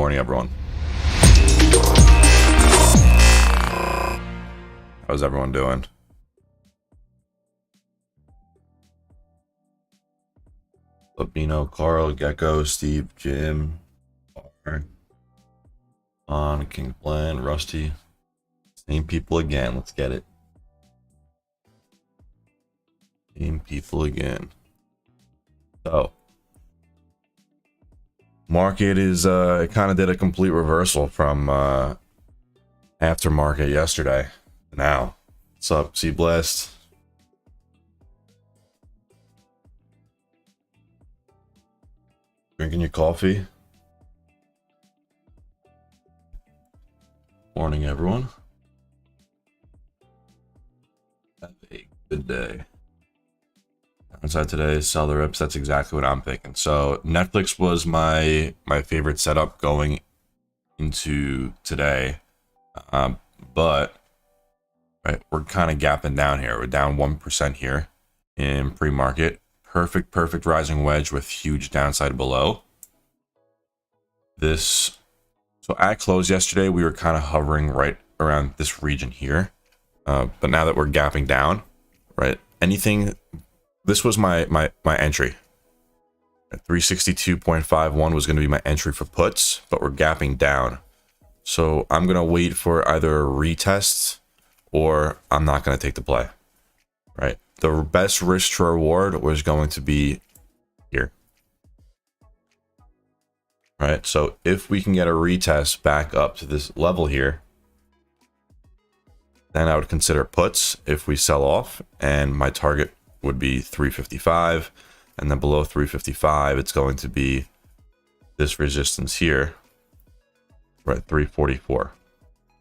morning, everyone. How's everyone doing? Labino, Carl, Gecko, Steve, Jim, on King Plan, Rusty. Same people again. Let's get it. Same people again. So, market is it kind of did a complete reversal from aftermarket yesterday. Now, what's up, Sea Blast? Drinking your coffee? Morning, everyone. Have a good day. Inside today, sell the rips. That's exactly what I'm thinking. So Netflix was my favorite setup going into today, but right, we're kind of gapping down here. We're down 1% here in pre-market. Perfect rising wedge with huge downside below. So at close yesterday, we were kind of hovering right around this region here, but now that we're gapping down, right, this was my entry. At 362.51 was going to be my entry for puts, but we're gapping down. So I'm going to wait for either a retest or I'm not going to take the play. Right? The best risk to reward was going to be here. Right? So if we can get a retest back up to this level here, then I would consider puts if we sell off, and my target would be 355, and then below 355 it's going to be this resistance here, right, 344.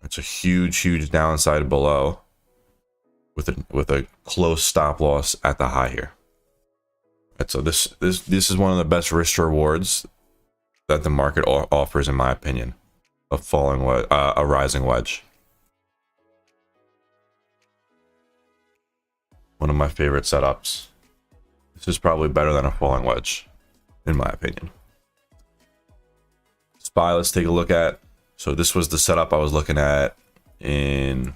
It's a huge downside below with a close stop loss at the high here. Right, so this is one of the best risk rewards that the market offers, in my opinion, a rising wedge. One of my favorite setups. This is probably better than a falling wedge, in my opinion. SPY, let's take a look at. So this was the setup I was looking at in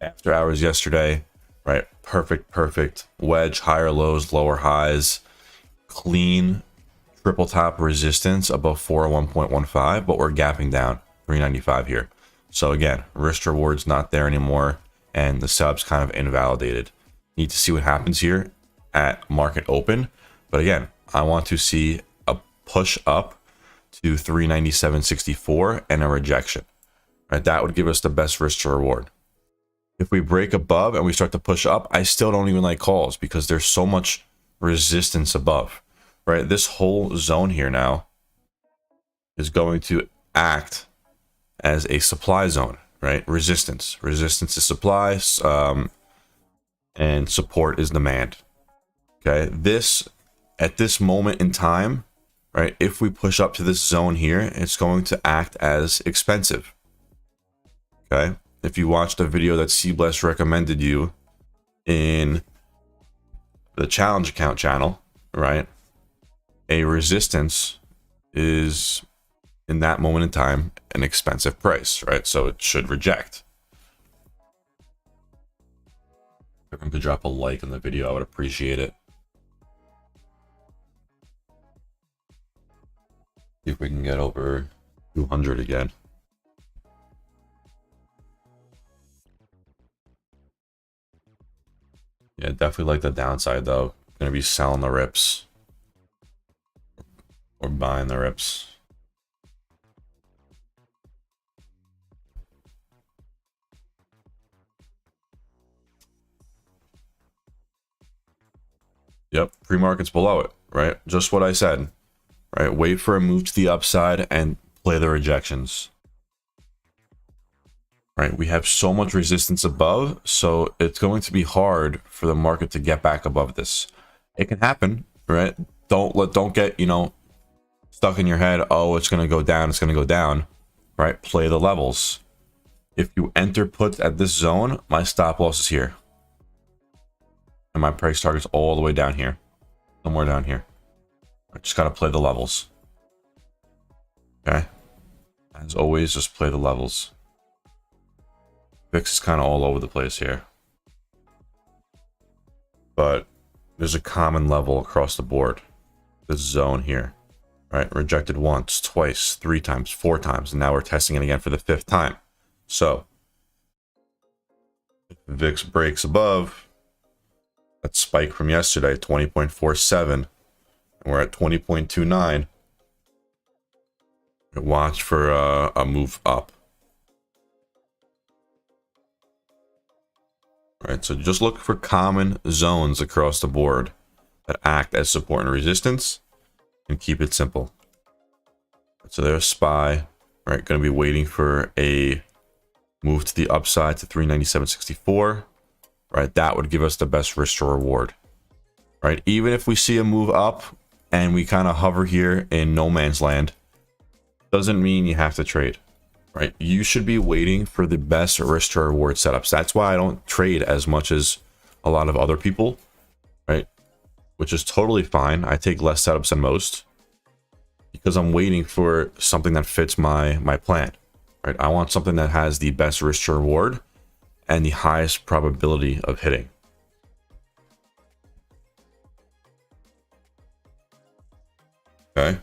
after hours yesterday, right? Perfect wedge, higher lows, lower highs, clean triple top resistance above 401.15, but we're gapping down 395 here. So again, risk reward's not there anymore, and the sub's kind of invalidated. Need to see what happens here at market open, but again, I want to see a push up to 397.64 and a rejection. Right, that would give us the best risk to reward. If we break above and we start to push up, I still don't even like calls because there's so much resistance above. Right, this whole zone here now is going to act as a supply zone. Right, resistance is supply, and support is demand. Okay, at this moment in time, right, if we push up to this zone here, it's going to act as expensive. Okay, if you watched a video that C-Bless recommended you in the challenge account channel, right, a resistance is in that moment in time an expensive price, right? So it should reject. If everyone could drop a like on the video, I would appreciate it. See if we can get over 200 again. Yeah, definitely like the downside though. Gonna be selling the rips or buying the rips. Yep, pre-market's below it, right? Just what I said, right? Wait for a move to the upside and play the rejections. Right, we have so much resistance above, so it's going to be hard for the market to get back above this. It can happen, right? Don't get, stuck in your head, oh, it's going to go down, right? Play the levels. If you enter puts at this zone, my stop loss is here. And my price target's all the way down here. Somewhere down here. I just got to play the levels. Okay. As always, just play the levels. VIX is kind of all over the place here, but there's a common level across the board. This zone here, right? Rejected once, twice, 3 times, 4 times, and now we're testing it again for the 5th time. So if VIX breaks above that spike from yesterday, 20.47, and we're at 20.29, watch for a move up. All right, so just look for common zones across the board that act as support and resistance, and keep it simple. So there's SPY, right? Going to be waiting for a move to the upside to 397.64, right? That would give us the best risk to reward, right? Even if we see a move up and we kind of hover here in no man's land, doesn't mean you have to trade, right? You should be waiting for the best risk to reward setups. That's why I don't trade as much as a lot of other people, right? Which is totally fine. I take less setups than most because I'm waiting for something that fits my plan, right? I want something that has the best risk to reward and the highest probability of hitting. Okay.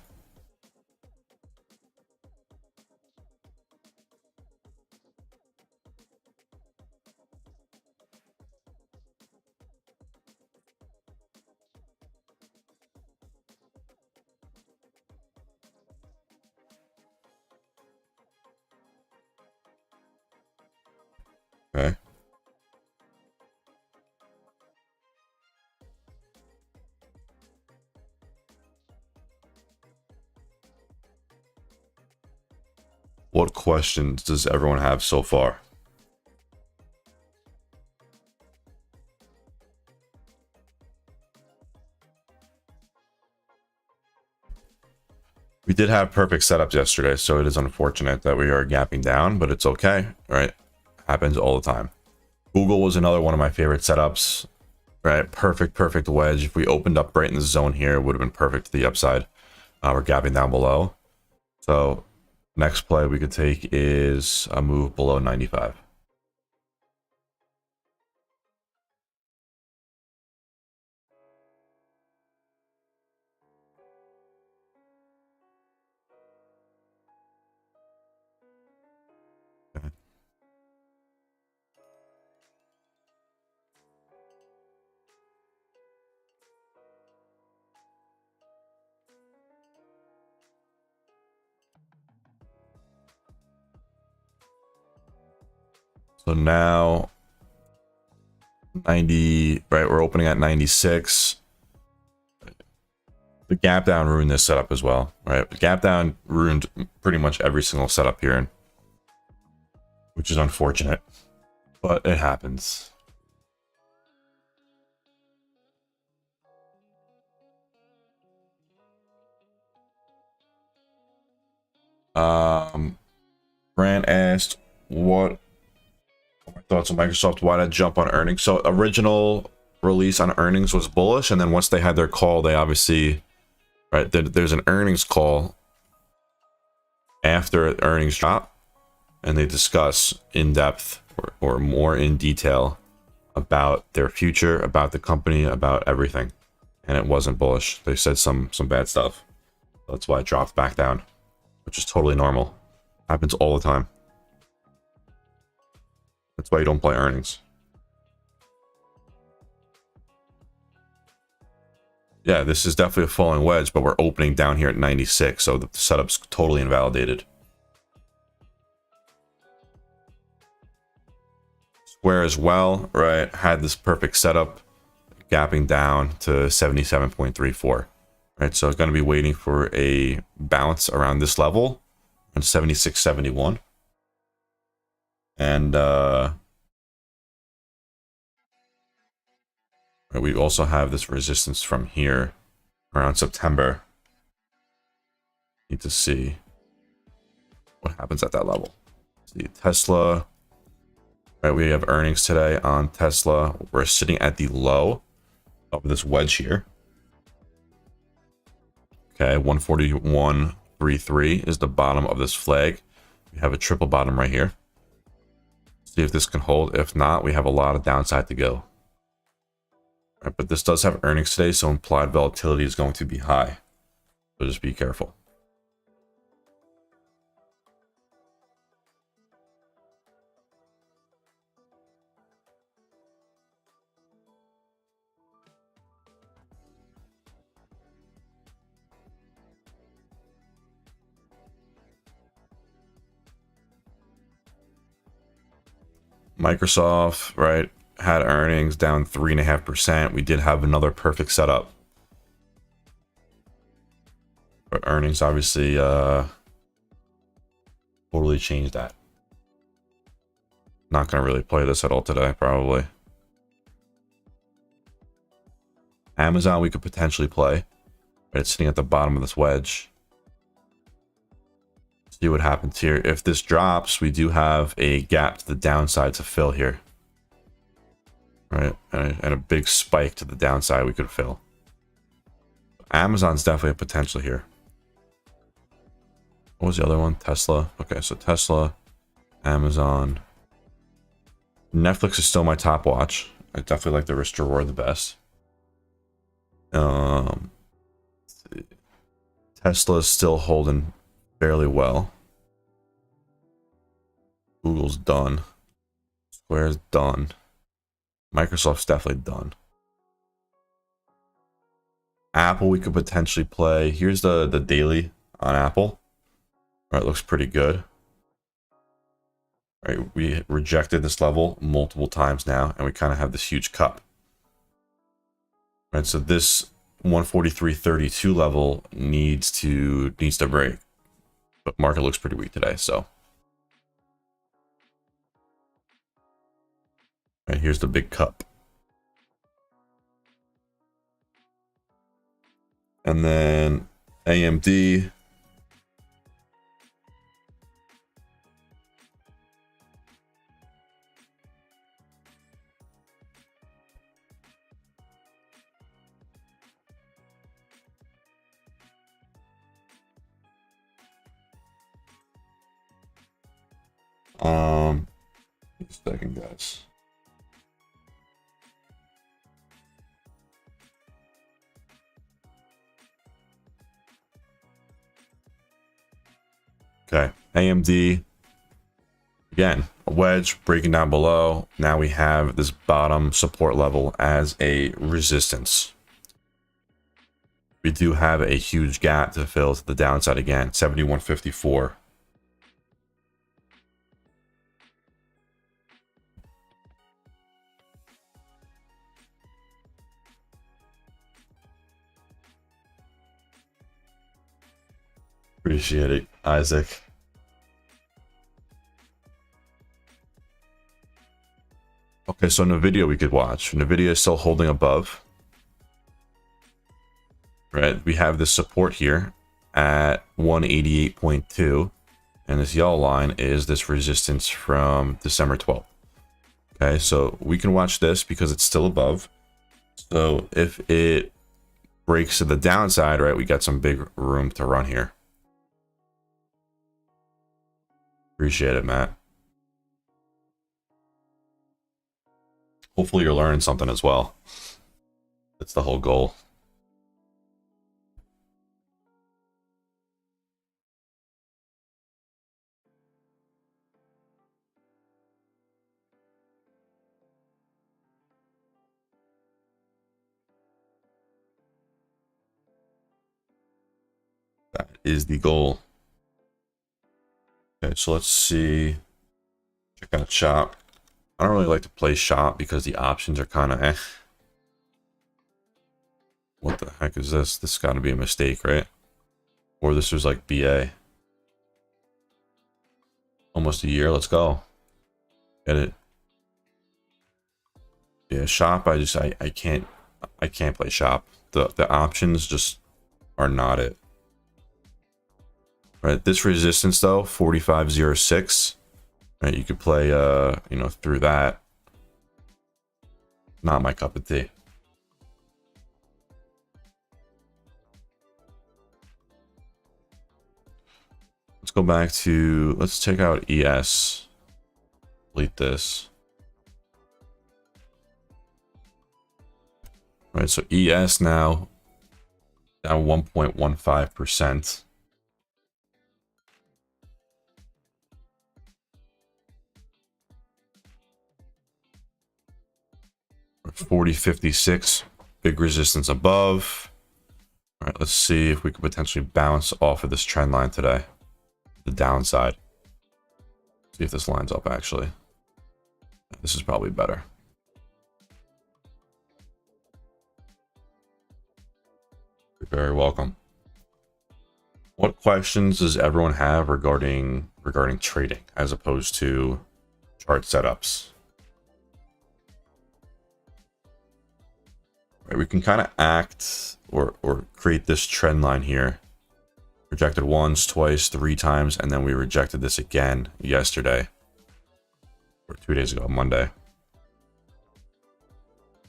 Okay. What questions does everyone have so far? We did have perfect setups yesterday, so it is unfortunate that we are gapping down, but it's okay, right? Happens all the time. Google was another one of my favorite setups, right? Perfect wedge. If we opened up right in the zone here, it would have been perfect to the upside. We're gapping down below. So next play we could take is a move below 95. Okay. So now 90, right? We're opening at 96. The gap down ruined this setup as well, right? The gap down ruined pretty much every single setup here, which is unfortunate, but it happens. Grant asked, what are my thoughts on Microsoft? Why not jump on earnings? So original release on earnings was bullish, and then once they had their call, they obviously, right, there's an earnings call after earnings drop, and they discuss in depth or more in detail about their future, about the company, about everything. And it wasn't bullish. They said some bad stuff. That's why it dropped back down, which is totally normal. Happens all the time. That's why you don't play earnings. Yeah, this is definitely a falling wedge, but we're opening down here at 96, so the setup's totally invalidated. Square as well, right? Had this perfect setup, gapping down to 77.34, right? So it's going to be waiting for a bounce around this level on 76.71. And we also have this resistance from here around September. Need to see what happens at that level. See Tesla. Right, we have earnings today on Tesla. We're sitting at the low of this wedge here. Okay, 141.33 is the bottom of this flag. We have a triple bottom right here. See if this can hold. If not, we have a lot of downside to go. Right, but this does have earnings today, so implied volatility is going to be high. So just be careful. Microsoft, right, had earnings down 3.5%. We did have another perfect setup. But earnings obviously totally changed that. Not going to really play this at all today, probably. Amazon we could potentially play. But it's sitting at the bottom of this wedge. See what happens here. If this drops, we do have a gap to the downside to fill here. Right, and a big spike to the downside we could fill. Amazon's definitely a potential here. What was the other one? Tesla. Okay, so Tesla, Amazon. Netflix is still my top watch. I definitely like the risk to reward the best. Tesla is still holding fairly well. Google's done. Square's done. Microsoft's definitely done. Apple we could potentially play. Here's the daily on Apple. All right, looks pretty good. All right, we rejected this level multiple times now, and we kind of have this huge cup. All right, so this 143.32 level needs to break, but market looks pretty weak today. So, all right, here's the big cup, and then AMD. A second, guys. Okay, AMD. Again, a wedge breaking down below. Now we have this bottom support level as a resistance. We do have a huge gap to fill to the downside again, 71.54. Appreciate it, Isaac. Okay, so NVIDIA we could watch. NVIDIA is still holding above. Right, we have this support here at 188.2. And this yellow line is this resistance from December 12th. Okay, so we can watch this because it's still above. So if it breaks to the downside, right, we got some big room to run here. Appreciate it, Matt. Hopefully you're learning something as well. That's the whole goal. That is the goal. Okay, so let's see. Check out shop. I don't really like to play shop because the options are kind of eh. What the heck is this? This got to be a mistake, right? Or this was like BA. Almost a year. Let's go. Get it. Yeah, shop. I can't play shop. The options just are not it. Right. This resistance though, 45.06. Right. You could play you know, through that. Not my cup of tea. Let's go back to, let's take out ES. Delete this. All right, so ES now down 1.15%. 40.56, big resistance above. All right, let's see if we could potentially bounce off of this trend line today. The downside. See if this lines up actually. This is probably better. You're very welcome. What questions does everyone have regarding trading as opposed to chart setups? Right, we can kind of act or create this trend line here. Rejected once, twice, 3 times, and then we rejected this again yesterday or 2 days ago, Monday.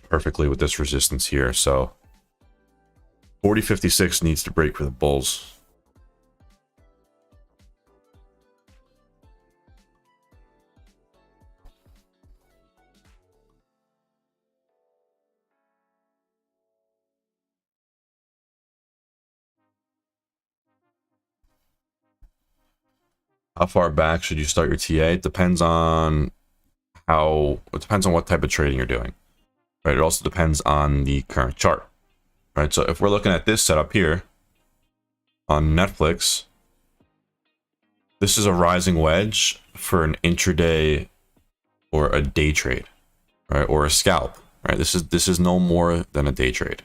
Perfectly with this resistance here. So 40.56 needs to break for the bulls. How far back should you start your TA? It depends on what type of trading you're doing, right? It also depends on the current chart, right? So if we're looking at this setup here on Netflix, this is a rising wedge for an intraday or a day trade, right? Or a scalp, right? This is no more than a day trade,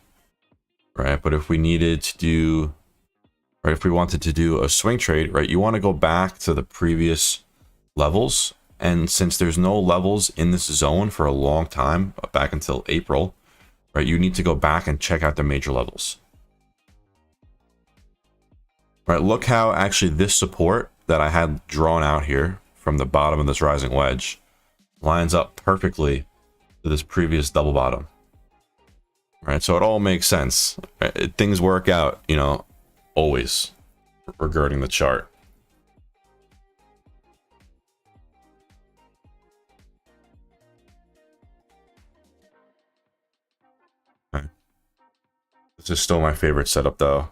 right? But if we needed to do, right, if we wanted to do a swing trade, right, you want to go back to the previous levels. And since there's no levels in this zone for a long time, back until April, right, you need to go back and check out the major levels. Right, look how actually this support that I had drawn out here from the bottom of this rising wedge lines up perfectly to this previous double bottom. Right, so it all makes sense. Right? Things work out, you know, always regarding the chart. Okay. This is still my favorite setup though.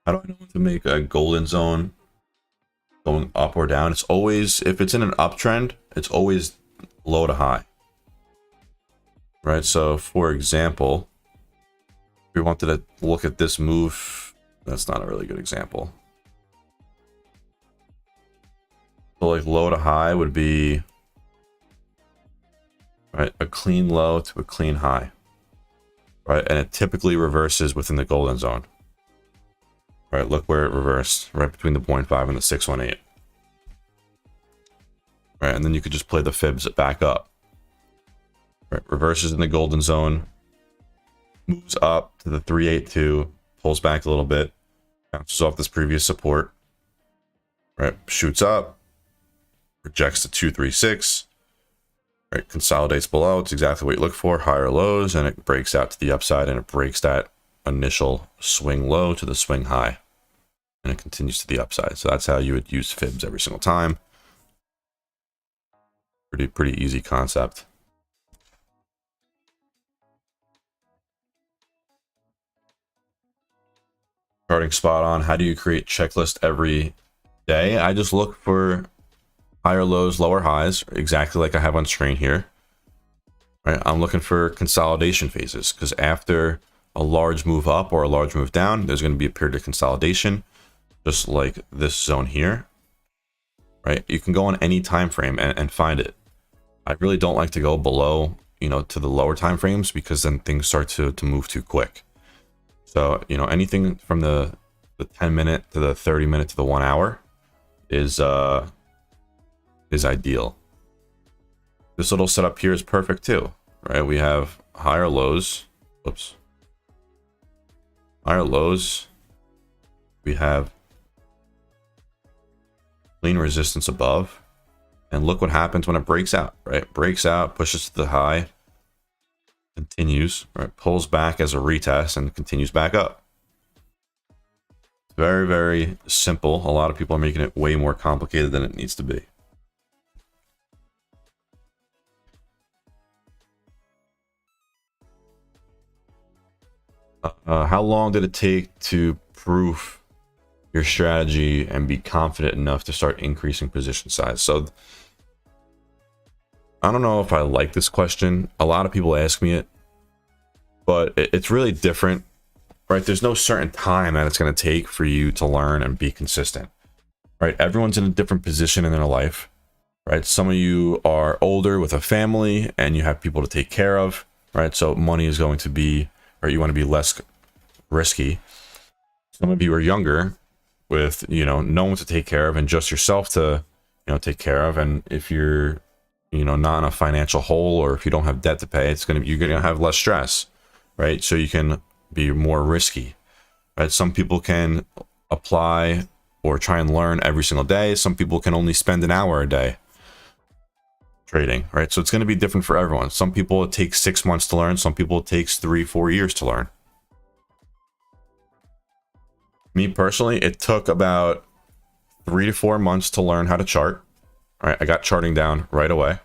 How do I know when to make a golden zone going up or down? It's always, if it's in an uptrend, it's always low to high. Right, so for example, if we wanted to look at this move, that's not a really good example. So like low to high would be, right, a clean low to a clean high, right? And it typically reverses within the golden zone. Right, look where it reversed, right between the 0.5 and the 618. Right, and then you could just play the fibs back up. Right, reverses in the golden zone, moves up to the 382, pulls back a little bit, bounces off this previous support, right, shoots up, rejects the 236, right, consolidates below. It's exactly what you look for, higher lows, and it breaks out to the upside, and it breaks that initial swing low to the swing high, and it continues to the upside. So that's how you would use fibs every single time. Pretty easy concept. Starting spot on. How do you create checklist every day? I just look for higher lows, lower highs, exactly like I have on screen here. Right, I'm looking for consolidation phases because after a large move up or a large move down, there's going to be a period of consolidation, just like this zone here. Right, you can go on any time frame and find it. I really don't like to go below, you know, to the lower time frames because then things start to move too quick. So, you know, anything from the 10-minute to the 30-minute to the 1 hour is ideal. This little setup here is perfect too, right? We have higher lows. Whoops. Higher lows. We have clean resistance above. And look what happens when it breaks out, right? Breaks out, pushes to the high, continues, right? Pulls back as a retest and continues back up. Very, very simple. A lot of people are making it way more complicated than it needs to be. How long did it take to proof your strategy and be confident enough to start increasing position size? So I don't know if I like this question. A lot of people ask me it, but it's really different, right? There's no certain time that it's going to take for you to learn and be consistent, right? Everyone's in a different position in their life, right? Some of you are older with a family and you have people to take care of, right? So money is going to be, or you want to be less risky. Some of you are younger with, no one to take care of and just yourself to, take care of. And if you're, not in a financial hole, or if you don't have debt to pay, you're going to have less stress, right? So you can be more risky, right? Some people can apply or try and learn every single day. Some people can only spend an hour a day trading, right? So it's going to be different for everyone. Some people it takes 6 months to learn. Some people it takes 3-4 years to learn. Me personally, it took about 3 to 4 months to learn how to chart. Right, I got charting down right away,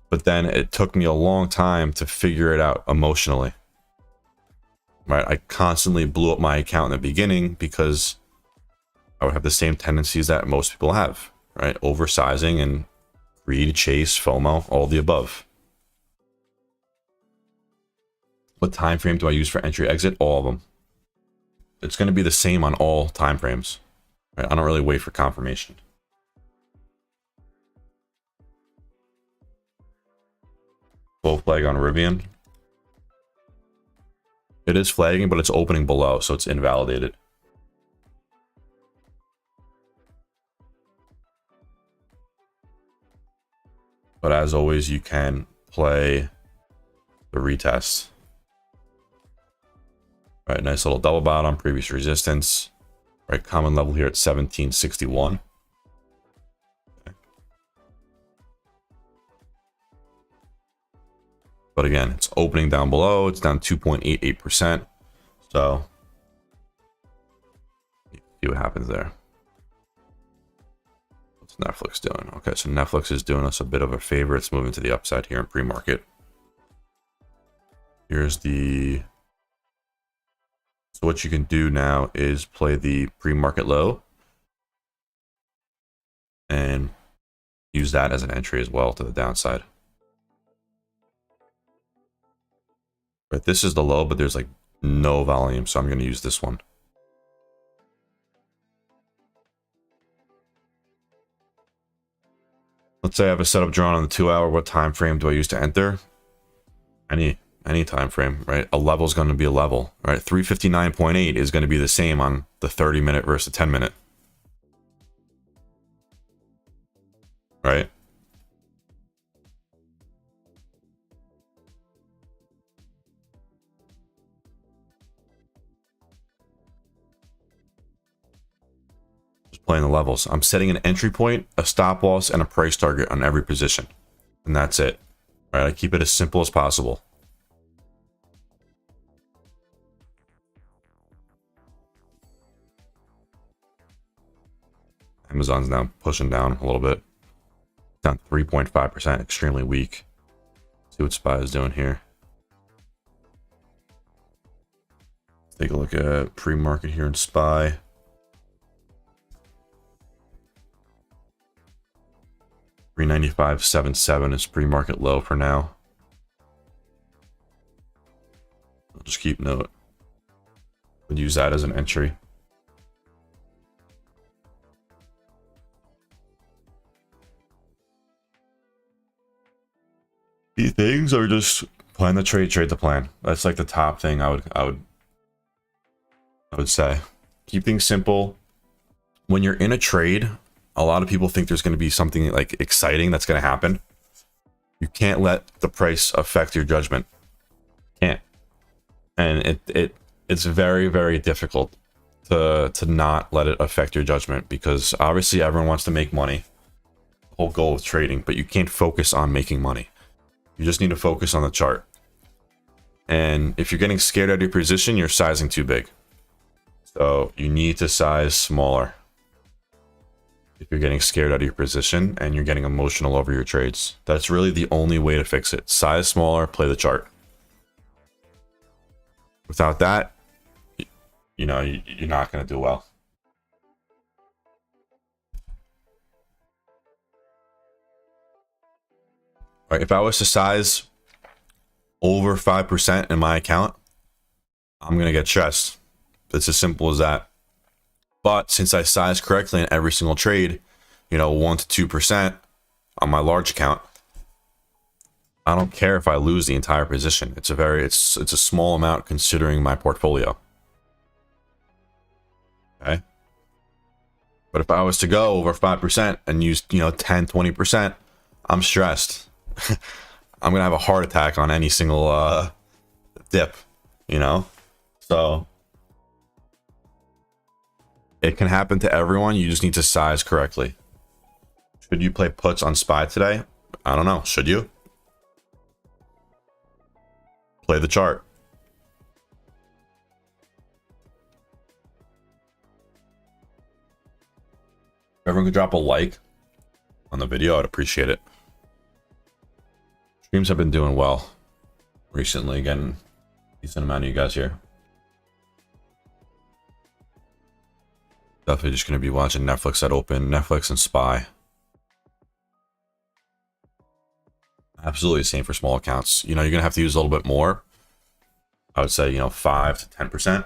but then it took me a long time to figure it out emotionally. Right, I constantly blew up my account in the beginning because I would have the same tendencies that most people have, right? Oversizing and greed, chase, FOMO, all the above. What time frame do I use for entry exit? All of them. It's going to be the same on all time frames. Right? I don't really wait for confirmation. Full flag on Rivian. It is flagging, but it's opening below, so it's invalidated. But as always, you can play the retest. Right, nice little double bottom, previous resistance. Right, common level here at 1761. But again, it's opening down below. It's down 2.88%. So, see what happens there. What's Netflix doing? Okay, so Netflix is doing us a bit of a favor. It's moving to the upside here in pre-market. Here's the... So what you can do now is play the pre-market low and use that as an entry as well to the downside. Right, this is the low, but there's like no volume, so I'm going to use this one. Let's say I have a setup drawn on the 2 hour. What time frame do I use to enter? Any time frame, right? A level is going to be a level, right? 359.8 is going to be the same on the 30-minute versus the 10-minute, right? Just playing the levels. I'm setting an entry point, a stop loss, and a price target on every position, and that's it, right? I keep it as simple as possible. Amazon's now pushing down a little bit. Down 3.5%, extremely weak. See what SPY is doing here. Take a look at pre-market here in SPY. $395.77 is pre-market low for now. I'll just keep note. Would use that as an entry. These things are just plan the trade, trade the plan. That's like the top thing I would say. Keep things simple. When you're in a trade, a lot of people think there's going to be something like exciting that's going to happen. You can't let the price affect your judgment. Can't. And it's very, very difficult to not let it affect your judgment, because obviously everyone wants to make money. The whole goal of trading, but you can't focus on making money. You just need to focus on the chart. And if you're getting scared out of your position, you're sizing too big. So you need to size smaller if you're getting scared out of your position and you're getting emotional over your trades. That's really the only way to fix it. Size smaller, play the chart. Without that, you know, you're not going to do well. All right, if I was to size over 5% in my account, I'm going to get stressed. It's as simple as that. But since I size correctly in every single trade, you know, 1 to 2% on my large account, I don't care if I lose the entire position. It's a small amount considering my portfolio. Okay. But if I was to go over 5% and use, you know, 10, 20%, I'm stressed. I'm going to have a heart attack on any single dip, you know? So it can happen to everyone. You just need to size correctly. Should you play puts on SPY today? I don't know. Should you? Play the chart. If everyone could drop a like on the video, I'd appreciate it. Streams have been doing well recently, getting a decent amount of you guys here. Definitely just going to be watching Netflix at open, Netflix and SPY. Absolutely the same for small accounts. You know, you're going to have to use a little bit more. I would say, you know, 5 to 10%.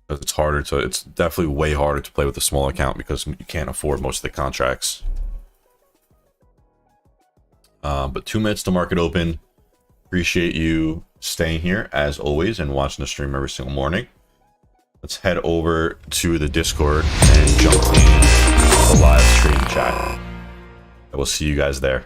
Because it's harder to, it's definitely way harder to play with a small account because you can't afford most of the contracts. But 2 minutes to market open. Appreciate you staying here as always and watching the stream every single morning. Let's head over to the Discord and jump in the live stream chat. I will see you guys there.